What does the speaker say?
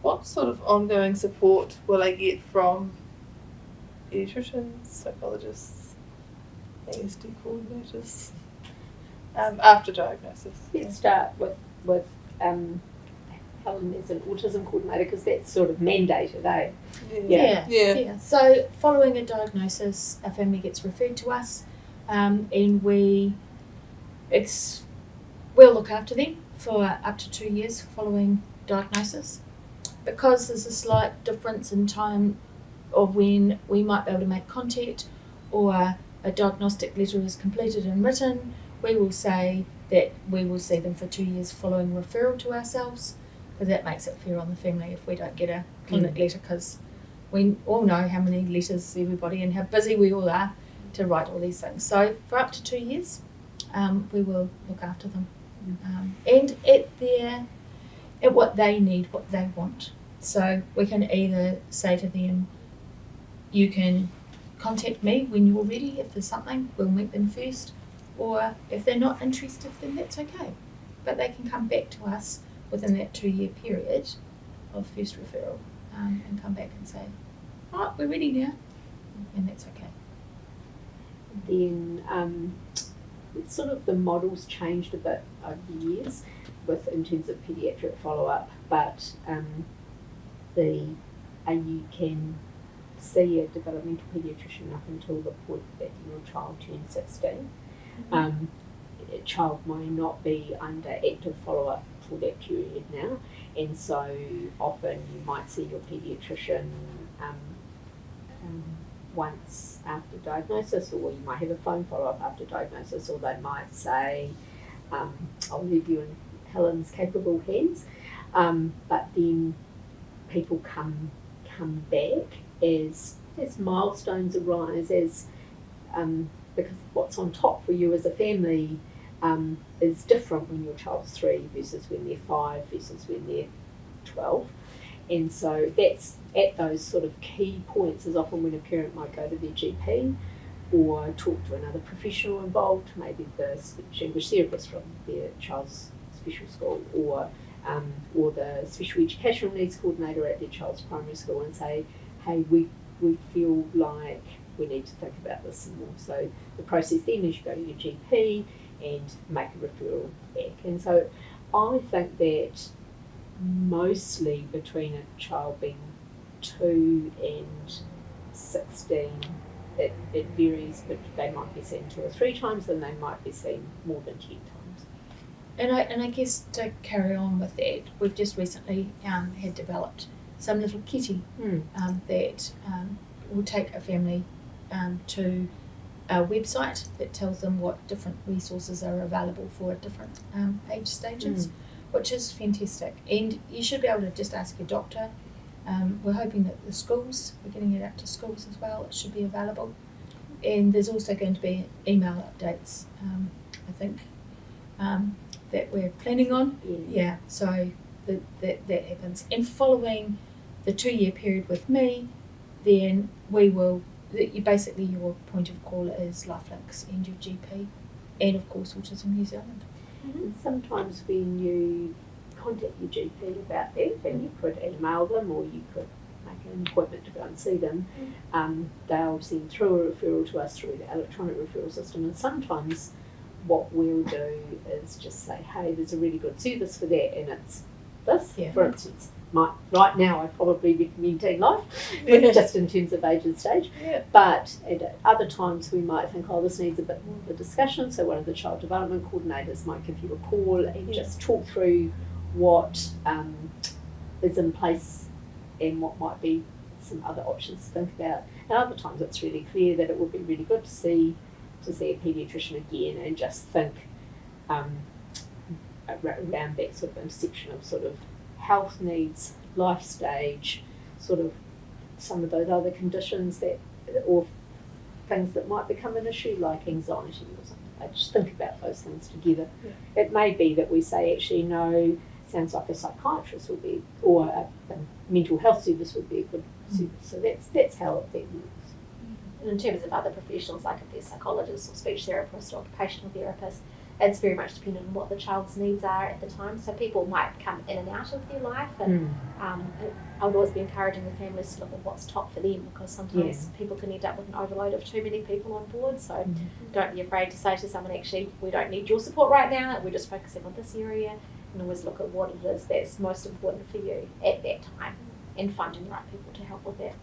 What sort of ongoing support will I get from paediatricians, psychologists, ASD coordinators after diagnosis? Let's start with Helen as an autism coordinator, because that's sort of mandated, eh? Yeah. So following a diagnosis, a family gets referred to us, and we'll look after them for up to 2 years following diagnosis. Because there's a slight difference in time of when we might be able to make contact or a diagnostic letter is completed and written, we will say that we will see them for 2 years following referral to ourselves, because that makes it fair on the family if we don't get a clinic letter, because we all know how many letters everybody and how busy we all are to write all these things. So for up to 2 years, we will look after them and at what they need, what they want. So we can either say to them, you can contact me when you're ready. If there's something, we'll meet them first. Or if they're not interested, then that's okay. But they can come back to us within that 2 year period of first referral and come back and say, oh, we're ready now. And that's okay. Then sort of the model's changed a bit over the years in terms of paediatric follow-up, but you can see a developmental paediatrician up until the point that your child turns 16. A child may not be under active follow-up for that period now, and so often you might see your paediatrician once after diagnosis, or you might have a phone follow-up after diagnosis, or they might say, I'll leave you in Helen's capable hands, but then people come back as milestones arise, because what's on top for you as a family is different when your child's 3 versus when they're 5 versus when they're 12. And so that's at those sort of key points is often when a parent might go to their GP or talk to another professional involved, maybe the speech English therapist from their child's special school, or the special educational needs coordinator at their child's primary school, and say, hey, we feel like we need to think about this some more. So the process then is you go to your GP and make a referral back. And so I think that mostly between a child being 2 and 16, it varies, but they might be seen 2 or 3 times, and they might be seen more than 10 times. And I guess to carry on with that, we've just recently had developed some little kitty that will take a family to a website that tells them what different resources are available for different age stages, which is fantastic. And you should be able to just ask your doctor. We're hoping that the schools, we're getting it out to schools as well, it should be available. And there's also going to be email updates, I think, that we're planning on. Yeah, so that happens. And following the 2 year period with me, then we will, basically your point of call is Lifelinks and your GP, and of course Autism New Zealand. And sometimes when you contact your GP about that, and you could email them or you could make an appointment to go and see them, they'll send through a referral to us through the electronic referral system. And sometimes what we'll do is just say, hey, there's a really good service for that, and it's this, for instance. Right now I'd probably recommend Teen Life, just in terms of age and stage, but at other times we might think, oh, this needs a bit more of a discussion, so one of the child development coordinators might give you a call and just talk through what is in place and what might be some other options to think about. And other times it's really clear that it would be really good to see a paediatrician again and just think around that sort of intersection of sort of health needs, life stage, sort of some of those other conditions that, or things that might become an issue like anxiety or something. I just think about those things together. It may be that we say, actually, no, sounds like a psychiatrist would be, or a mental health service would be a good service. So that's how it then works. And in terms of other professionals, like if they're psychologists or speech therapists or occupational therapists, it's very much dependent on what the child's needs are at the time. So people might come in and out of their life, and I would always be encouraging the families to look at what's top for them, because sometimes people can end up with an overload of too many people on board. So don't be afraid to say to someone, actually, we don't need your support right now, we're just focusing on this area, and always look at what it is that's most important for you at that time and finding the right people to help with that.